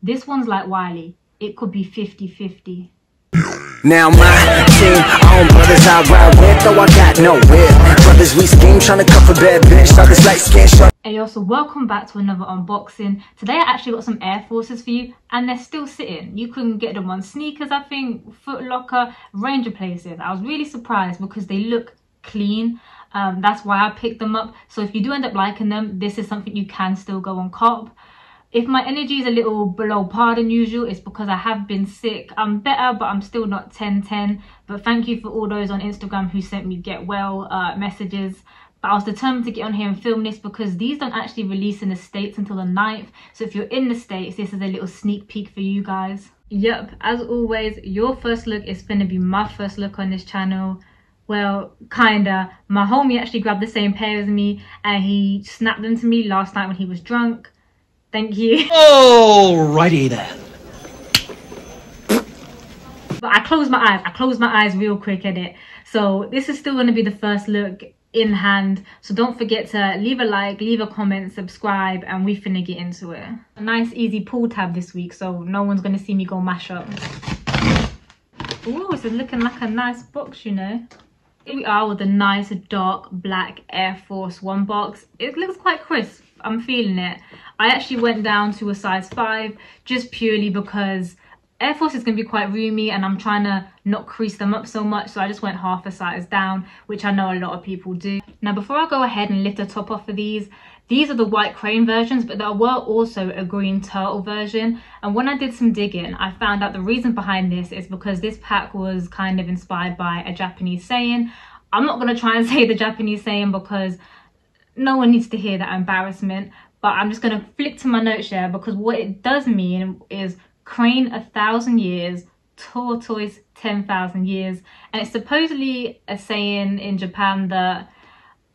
This one's like Wiley. It could be 50-50. Now my team, own brothers I ride with, though I got no whip. Brothers we scheme, trying to cuff a bad bitch, like this light skin shot. Hey also, welcome back to another unboxing. Today I actually got some Air Forces for you, and they're still sitting. You can get them on Sneakers, I think, Foot Locker, range of places. I was really surprised because they look clean. That's why I picked them up. So if you do end up liking them, this is something you can still go and cop. If my energy is a little below par than usual, it's because I have been sick. I'm better, but I'm still not 10-10. But thank you for all those on Instagram who sent me get well messages. But I was determined to get on here and film this because these don't actually release in the States until the 9th. So if you're in the States, this is a little sneak peek for you guys. Yep, as always, your first look is going to be my first look on this channel. Well, kinda. My homie actually grabbed the same pair as me and he snapped them to me last night when he was drunk. Thank you. Alrighty then. But I closed my eyes real quick at it. So this is still going to be the first look in hand. So don't forget to leave a like, leave a comment, subscribe, and we finna get into it. A nice easy pull tab this week, so no one's going to see me go mash up. Ooh, it's looking like a nice box, you know. Here we are with a nice dark black Air Force One box. It looks quite crisp. I'm feeling it. I actually went down to a size 5 just purely because Air Force is going to be quite roomy and I'm trying to not crease them up so much, so I just went half a size down, which I know a lot of people do. Now before I go ahead and lift the top off of these are the white crane versions, but there were also a green turtle version, and when I did some digging I found out the reason behind this is because this pack was kind of inspired by a Japanese saying. I'm not going to try and say the Japanese saying because no one needs to hear that embarrassment, but I'm just going to flick to my notes here because what it does mean is crane 1,000 years, tortoise 10,000 years, and it's supposedly a saying in Japan that,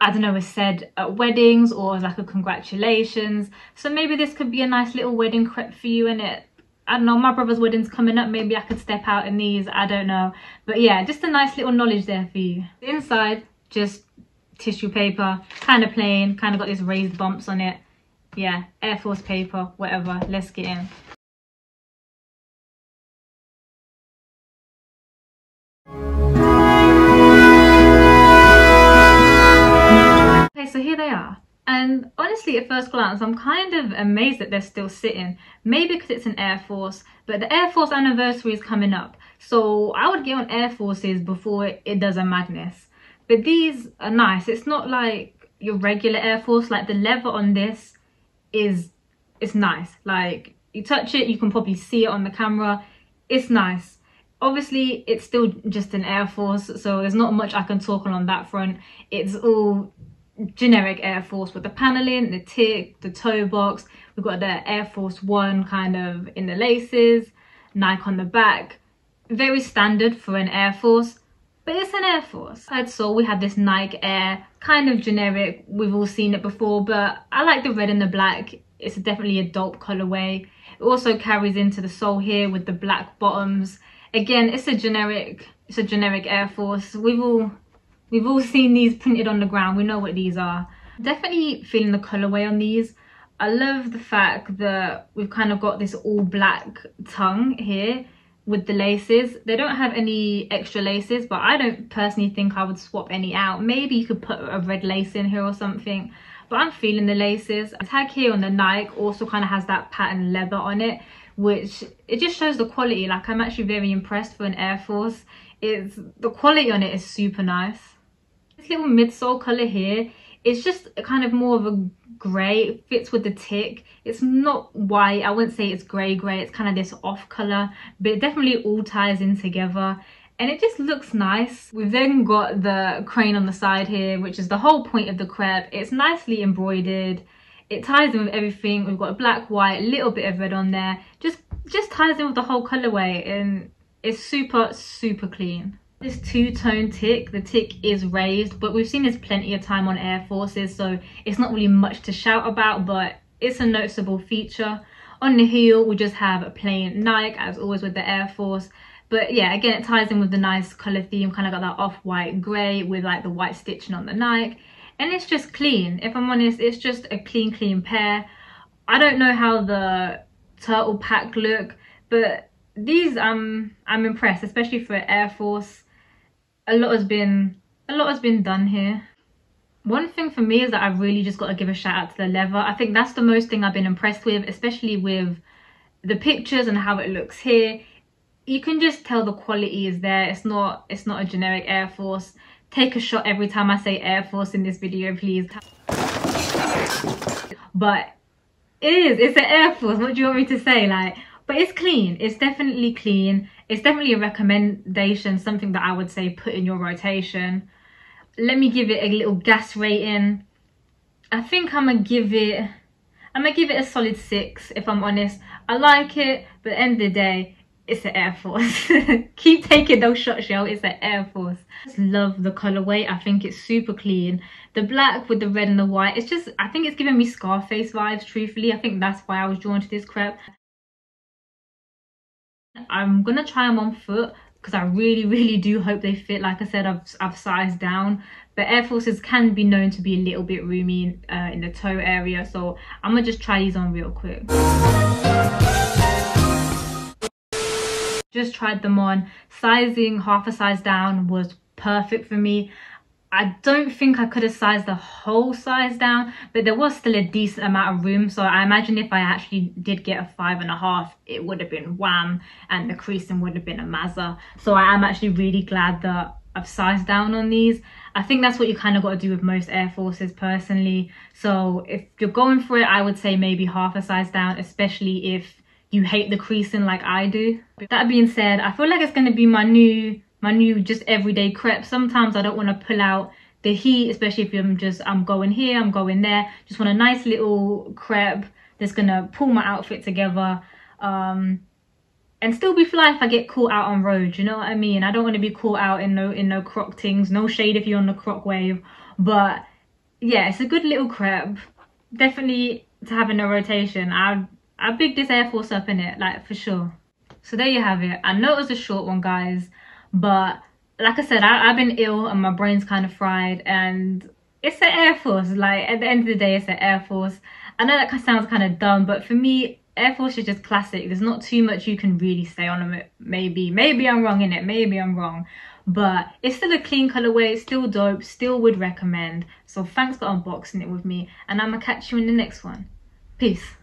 I don't know, is said at weddings or as like a congratulations. So maybe this could be a nice little wedding crepe for you, innit? I don't know, my brother's wedding's coming up, maybe I could step out in these, I don't know. But yeah, just a nice little knowledge there for you. The inside, just tissue paper, kind of plain, kind of got these raised bumps on it. Yeah, Air Force paper, whatever. Let's get in. Okay, so here they are. And honestly, at first glance, I'm kind of amazed that they're still sitting. Maybe because it's an Air Force, but the Air Force anniversary is coming up. So I would get on Air Forces before it does a madness. But these are nice. It's not like your regular Air Force. Like the leather on this it's nice. Like you touch it, you can probably see it on the camera. It's nice. Obviously, it's still just an Air Force, so there's not much I can talk on that front. It's all generic Air Force with the paneling, the tick, the toe box. We've got the Air Force One kind of in the laces, Nike on the back. Very standard for an Air Force. But it's an Air Force. So we have this Nike Air, kind of generic. We've all seen it before, but I like the red and the black. It's definitely a dope colorway. It also carries into the sole here with the black bottoms. Again, it's a generic Air Force. We've all seen these printed on the ground. We know what these are. Definitely feeling the colorway on these. I love the fact that we've kind of got this all black tongue here with the laces. They don't have any extra laces, but I don't personally think I would swap any out. Maybe you could put a red lace in here or something, but I'm feeling the laces. The tag here on the Nike also kind of has that pattern leather on it, which it just shows the quality. Like I'm actually very impressed for an Air Force. The quality on it is super nice. This little midsole color here, it's just kind of more of a grey. It fits with the tick. It's not white. I wouldn't say it's grey. It's kind of this off color, but it definitely all ties in together and it just looks nice. We've then got the crane on the side here, which is the whole point of the crepe. It's nicely embroidered. It ties in with everything. We've got a black, white, a little bit of red on there. Just ties in with the whole colorway and it's super, super clean. This two-tone tick, the tick is raised, but we've seen this plenty of time on Air Forces, so it's not really much to shout about, but it's a noticeable feature. On the heel, we just have a plain Nike, as always with the Air Force. But yeah, again, it ties in with the nice color theme, kind of got that off-white grey with like the white stitching on the Nike. And it's just clean. If I'm honest, it's just a clean pair. I don't know how the turtle pack look. But these I'm impressed, especially for Air Force. A lot has been done here. One thing for me is that I've really just got to give a shout out to the leather. I think that's the most thing I've been impressed with, especially with the pictures and how it looks here. You can just tell the quality is there. It's not a generic Air Force. Take a shot every time I say Air Force in this video, please. But it's an Air Force. What do you want me to say? Like, but it's clean. It's definitely clean. It's definitely a recommendation, something that I would say put in your rotation. Let me give it a little gas rating. I think I'm gonna give it a solid 6, if I'm honest. I like it, but at the end of the day, it's an Air Force. Keep taking those shots, yo. It's an Air Force. I just love the colorway. I think it's super clean. The black with the red and the white, it's just, I think it's giving me Scarface vibes, truthfully. I think that's why I was drawn to this crepe. I'm gonna try them on foot because I really do hope they fit. Like I said, I've sized down, but Air Forces can be known to be a little bit roomy in the toe area, so I'm gonna just try these on real quick. Just tried them on. Sizing half a size down was perfect for me. I don't think I could have sized the whole size down, but there was still a decent amount of room. So I imagine if I actually did get a 5.5, it would have been wham, and the creasing would have been a mazza. So I am actually really glad that I've sized down on these. I think that's what you kind of got to do with most Air Forces personally. So if you're going for it, I would say maybe half a size down, especially if you hate the creasing like I do. That being said, I feel like it's going to be my new just everyday crepe. Sometimes I don't want to pull out the heat, especially if I'm going here, I'm going there. Just want a nice little crepe that's gonna pull my outfit together and still be fly if I get caught out on road, you know what I mean? I don't want to be caught out in no croc things. No shade if you're on the croc wave, but yeah, it's a good little crepe, definitely to have in a rotation. I big this Air Force up in it, like, for sure. So there you have it. I know it was a short one, guys, but like I said, I've been ill and my brain's kind of fried, and it's an Air Force. Like, at the end of the day, it's an Air Force. I know that sounds kind of dumb, but for me, Air Force is just classic. There's not too much you can really say on them. Maybe I'm wrong in it. Maybe I'm wrong. But it's still a clean colorway, still dope, still would recommend. So thanks for unboxing it with me, and I'm gonna catch you in the next one. Peace.